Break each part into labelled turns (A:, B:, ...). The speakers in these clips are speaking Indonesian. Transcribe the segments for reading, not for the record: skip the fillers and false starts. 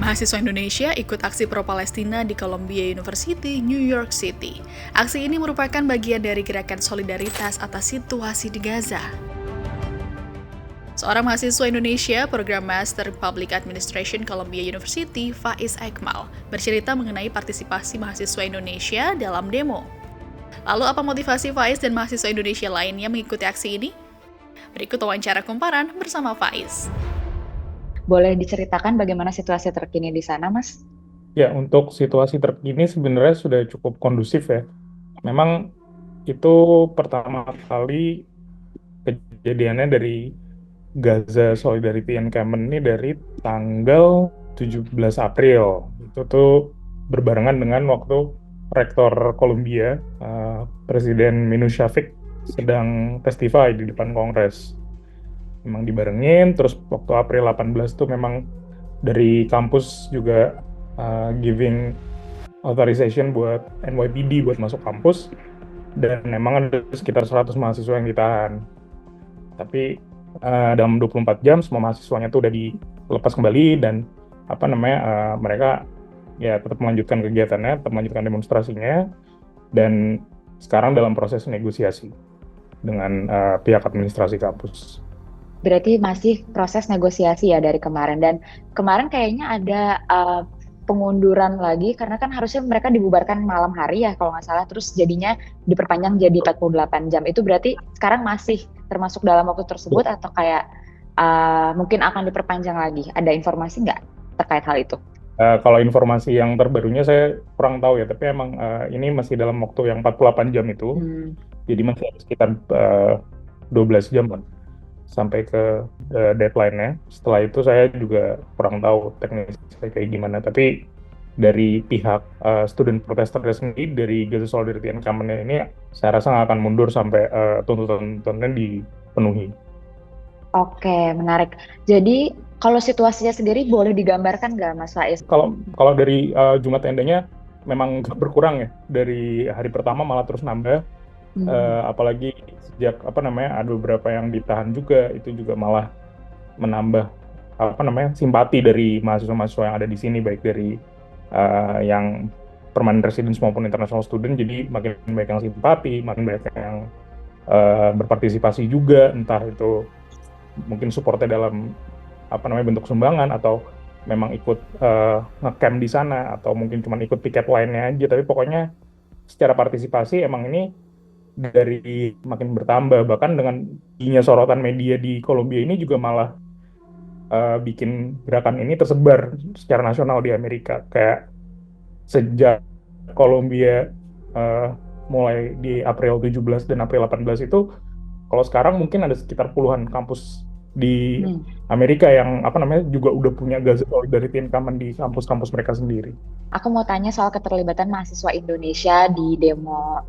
A: Mahasiswa Indonesia ikut aksi pro-Palestina di Columbia University, New York City. Aksi ini merupakan bagian dari gerakan solidaritas atas situasi di Gaza. Seorang mahasiswa Indonesia, program Master Public Administration Columbia University, Faiz Ekmal, bercerita mengenai partisipasi mahasiswa Indonesia dalam demo. Lalu apa motivasi Faiz dan mahasiswa Indonesia lainnya mengikuti aksi ini? Berikut wawancara kumparan bersama Faiz.
B: Boleh diceritakan bagaimana situasi terkini di sana, Mas?
C: Ya, untuk situasi terkini sebenarnya sudah cukup kondusif ya. Memang itu pertama kali kejadiannya dari Gaza Solidarity Encampment ini dari tanggal 17 April. Itu tuh berbarengan dengan waktu Rektor Columbia, Presiden Minouche Shafik sedang testify di depan Kongres. Memang dibarengin, terus waktu April 18 tuh memang dari kampus juga giving authorization buat NYPD buat masuk kampus, dan memang ada sekitar 100 mahasiswa yang ditahan. Tapi dalam 24 jam semua mahasiswanya tuh udah dilepas kembali, dan mereka ya tetap melanjutkan kegiatannya, tetap melanjutkan demonstrasinya, dan sekarang dalam proses negosiasi dengan pihak administrasi kampus.
B: Berarti masih proses negosiasi ya dari kemarin, dan kemarin kayaknya ada pengunduran lagi karena kan harusnya mereka dibubarkan malam hari ya kalau nggak salah, terus jadinya diperpanjang jadi 48 jam. Itu berarti sekarang masih termasuk dalam waktu tersebut atau kayak mungkin akan diperpanjang lagi? Ada informasi nggak terkait hal itu?
C: Kalau informasi yang terbarunya saya kurang tahu ya, tapi emang ini masih dalam waktu yang 48 jam itu, jadi masih ada sekitar 12 jam lah sampai ke deadline-nya. Setelah itu saya juga kurang tahu teknisnya kayak gimana, tapi dari pihak student protester sendiri dari Gaza Solidarity Encampment ini saya rasa nggak akan mundur sampai tuntutan-tuntutannya dipenuhi.
B: Oke, menarik. Jadi kalau situasinya sendiri boleh digambarkan nggak, Mas Faiz?
C: Kalau dari jumlah tendanya memang berkurang ya, dari hari pertama malah terus nambah. Apalagi sejak ada beberapa yang ditahan juga, itu juga malah menambah simpati dari mahasiswa-mahasiswa yang ada di sini, baik dari yang permanent residents maupun international student. Jadi makin banyak yang simpati, makin banyak yang berpartisipasi juga, entah itu mungkin supportnya dalam bentuk sumbangan, atau memang ikut nge-camp di sana, atau mungkin cuma ikut piket lainnya aja. Tapi pokoknya secara partisipasi emang ini dari makin bertambah, bahkan dengan tingginya sorotan media di Columbia ini juga malah bikin gerakan ini tersebar secara nasional di Amerika. Kayak sejak Columbia mulai di April 17 dan April 18 itu, kalau sekarang mungkin ada sekitar puluhan kampus di Amerika yang juga udah punya Gaza Solidarity Encampment di kampus-kampus mereka sendiri.
B: Aku mau tanya soal keterlibatan mahasiswa Indonesia di demo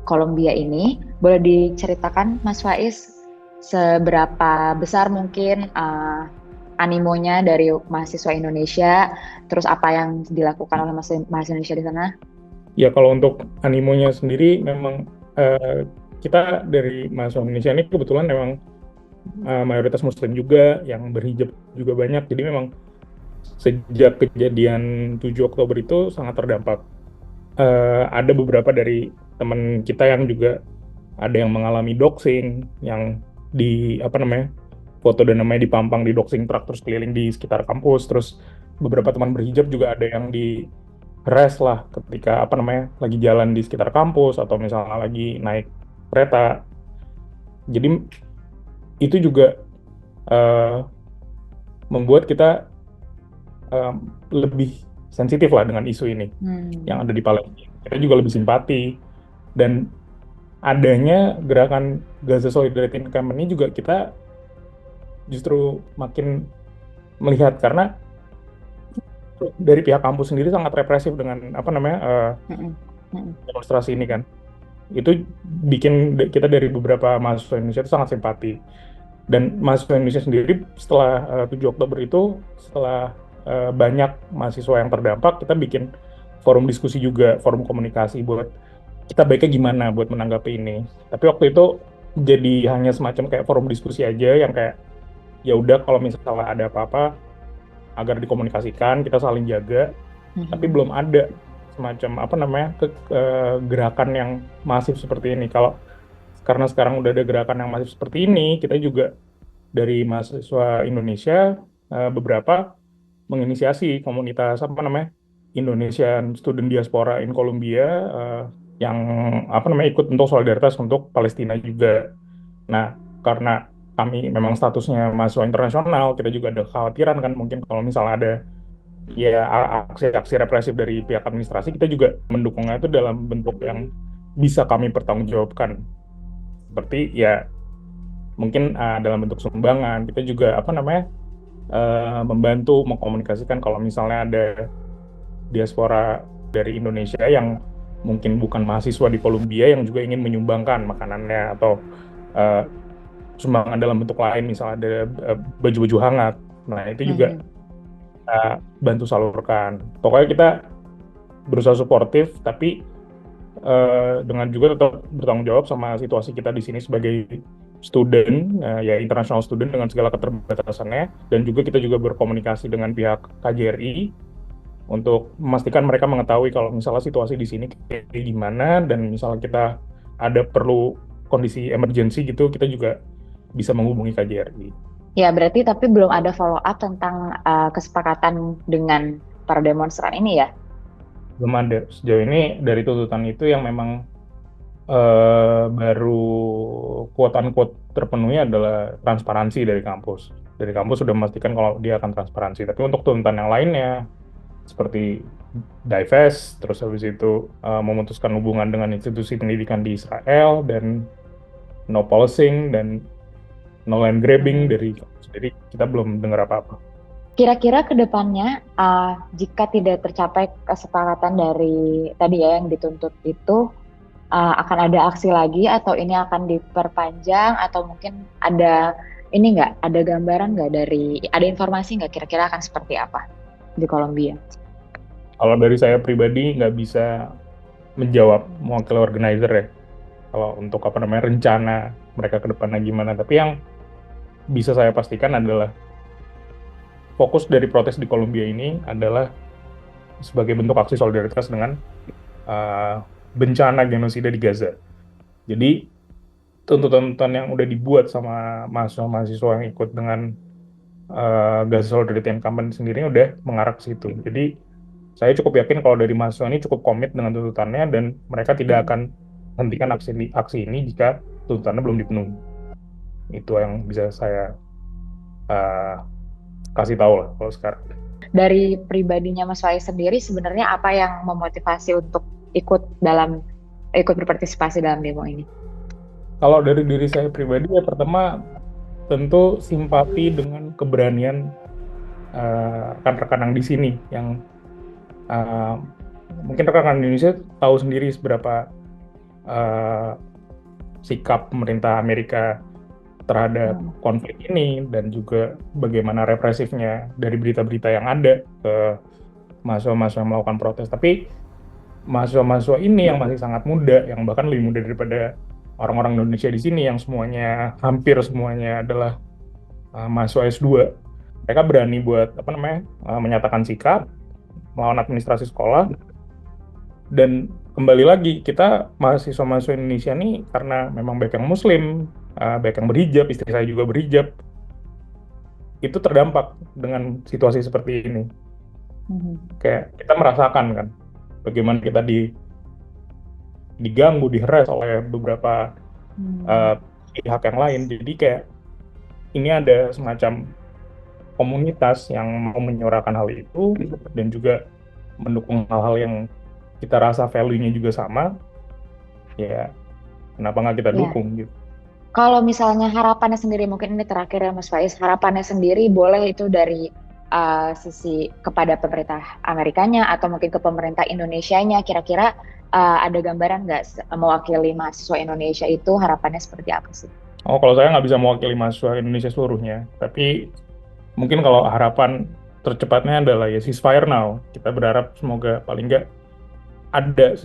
B: Columbia ini. Boleh diceritakan, Mas Faiz, seberapa besar mungkin animonya dari mahasiswa Indonesia, terus apa yang dilakukan oleh mahasiswa Indonesia di sana?
C: Ya, kalau untuk animonya sendiri memang kita dari mahasiswa Indonesia ini kebetulan memang mayoritas Muslim juga, yang berhijab juga banyak. Jadi memang sejak kejadian 7 Oktober itu sangat terdampak. Ada beberapa dari teman kita yang juga ada yang mengalami doxing, yang di foto dan namanya dipampang di doxing truck terus keliling di sekitar kampus. Terus beberapa teman berhijab juga ada yang di harass lah ketika lagi jalan di sekitar kampus, atau misalnya lagi naik kereta. Jadi itu juga membuat kita lebih sensitif lah dengan isu ini yang ada di Palestina. Kita juga lebih simpati, dan adanya gerakan Gaza Solidarity Encampment ini juga kita justru makin melihat, karena dari pihak kampus sendiri sangat represif dengan demonstrasi ini kan. Itu bikin kita dari beberapa mahasiswa Indonesia itu sangat simpati. Dan mahasiswa Indonesia sendiri setelah 7 Oktober itu, setelah banyak mahasiswa yang terdampak, kita bikin forum diskusi juga, forum komunikasi buat kita baiknya gimana buat menanggapi ini. Tapi waktu itu jadi hanya semacam kayak forum diskusi aja, yang kayak ya udah kalau misalnya ada apa-apa agar dikomunikasikan, kita saling jaga, tapi belum ada semacam gerakan yang masif seperti ini. Karena sekarang udah ada gerakan yang masif seperti ini, kita juga dari mahasiswa Indonesia beberapa menginisiasi komunitas Indonesian Student Diaspora in Colombia yang ikut untuk solidaritas untuk Palestina juga. Nah, karena kami memang statusnya mahasiswa internasional, kita juga ada kekhawatiran kan mungkin kalau misalnya ada ya aksi-aksi represif dari pihak administrasi, kita juga mendukungnya itu dalam bentuk yang bisa kami pertanggungjawabkan. Seperti ya mungkin dalam bentuk sumbangan, kita juga membantu mengkomunikasikan kalau misalnya ada diaspora dari Indonesia yang mungkin bukan mahasiswa di Columbia yang juga ingin menyumbangkan makanannya atau sumbangan dalam bentuk lain, misalnya ada baju-baju hangat. Nah, itu juga bantu salurkan. Pokoknya kita berusaha suportif, tapi dengan juga tetap bertanggung jawab sama situasi kita di sini sebagai student, ya international student dengan segala keterbatasannya, dan juga kita juga berkomunikasi dengan pihak KJRI untuk memastikan mereka mengetahui kalau misalnya situasi di sini kayak gimana, dan misalnya kita ada perlu kondisi emergency gitu, kita juga bisa menghubungi KJRI.
B: Ya, berarti tapi belum ada follow up tentang kesepakatan dengan para demonstran ini ya?
C: Belum ada. Sejauh ini dari tuntutan itu yang memang baru quote-unquote terpenuhi adalah transparansi dari kampus. Dari kampus sudah memastikan kalau dia akan transparansi. Tapi untuk tuntutan yang lainnya, seperti divest, terus habis itu memutuskan hubungan dengan institusi pendidikan di Israel, dan no policing, dan no land grabbing dari kampus. Jadi kita belum dengar apa-apa.
B: Kira-kira ke depannya, jika tidak tercapai kesepakatan dari tadi ya yang dituntut itu, akan ada aksi lagi atau ini akan diperpanjang, atau mungkin ada ini nggak, ada gambaran nggak ada informasi nggak kira-kira akan seperti apa di Colombia?
C: Kalau dari saya pribadi nggak bisa menjawab mewakili organizer ya, kalau untuk rencana mereka ke depannya gimana. Tapi yang bisa saya pastikan adalah fokus dari protes di Colombia ini adalah sebagai bentuk aksi solidaritas dengan bencana genosida di Gaza. Jadi tuntutan-tuntutan yang udah dibuat sama mahasiswa-mahasiswa yang ikut dengan Gaza Solidarity Campaign sendiri udah mengarah ke situ. Jadi saya cukup yakin kalau dari mahasiswa ini cukup komit dengan tuntutannya, dan mereka tidak akan hentikan aksi ini jika tuntutannya belum dipenuhi. Itu yang bisa saya kasih tahu lah kalau sekarang.
B: Dari pribadinya Mas Faiz sendiri, sebenarnya apa yang memotivasi untuk ikut berpartisipasi dalam demo ini?
C: Kalau dari diri saya pribadi, ya pertama tentu simpati dengan keberanian rekan-rekan yang di sini, yang mungkin rekan-rekan Indonesia tahu sendiri seberapa sikap pemerintah Amerika terhadap konflik ini, dan juga bagaimana represifnya dari berita-berita yang ada ke mahasiswa-mahasiswa yang melakukan protes. Tapi mahasiswa-mahasiswa ini yang masih sangat muda, yang bahkan lebih muda daripada orang-orang Indonesia di sini, yang hampir semuanya adalah mahasiswa S2. Mereka berani buat menyatakan sikap melawan administrasi sekolah. Dan kembali lagi, kita mahasiswa-mahasiswa Indonesia nih, karena memang banyak yang muslim, banyak yang berhijab, istri saya juga berhijab, itu terdampak dengan situasi seperti ini. Kayak kita merasakan kan bagaimana kita diganggu, diheras oleh beberapa pihak yang lain. Jadi kayak ini ada semacam komunitas yang mau menyuarakan hal itu, dan juga mendukung hal-hal yang kita rasa value-nya juga sama. Ya, kenapa nggak kita dukung gitu.
B: Kalau misalnya harapannya sendiri, mungkin ini terakhir ya Mas Faiz, harapannya sendiri boleh itu dari sisi kepada pemerintah Amerikanya atau mungkin ke pemerintah Indonesianya, kira-kira ada gambaran nggak mewakili mahasiswa Indonesia itu harapannya seperti apa sih?
C: Oh, kalau saya nggak bisa mewakili mahasiswa Indonesia seluruhnya, tapi mungkin kalau harapan tercepatnya adalah ya ceasefire now. Kita berharap semoga paling nggak ada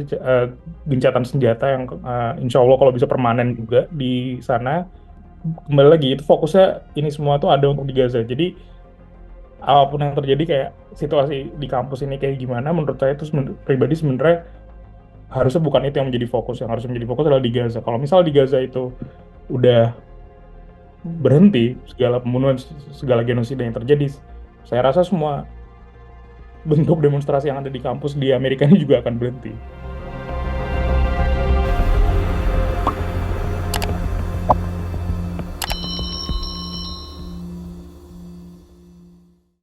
C: gencatan senjata yang insya Allah kalau bisa permanen juga di sana. Kembali lagi, itu fokusnya ini semua tuh ada untuk di Gaza. Jadi apapun yang terjadi, kayak situasi di kampus ini kayak gimana, menurut saya itu pribadi sebenarnya harusnya bukan itu yang menjadi fokus. Yang harus menjadi fokus adalah di Gaza. Kalau misal di Gaza itu udah berhenti segala pembunuhan, segala genosida yang terjadi, saya rasa semua bentuk demonstrasi yang ada di kampus di Amerika ini juga akan berhenti.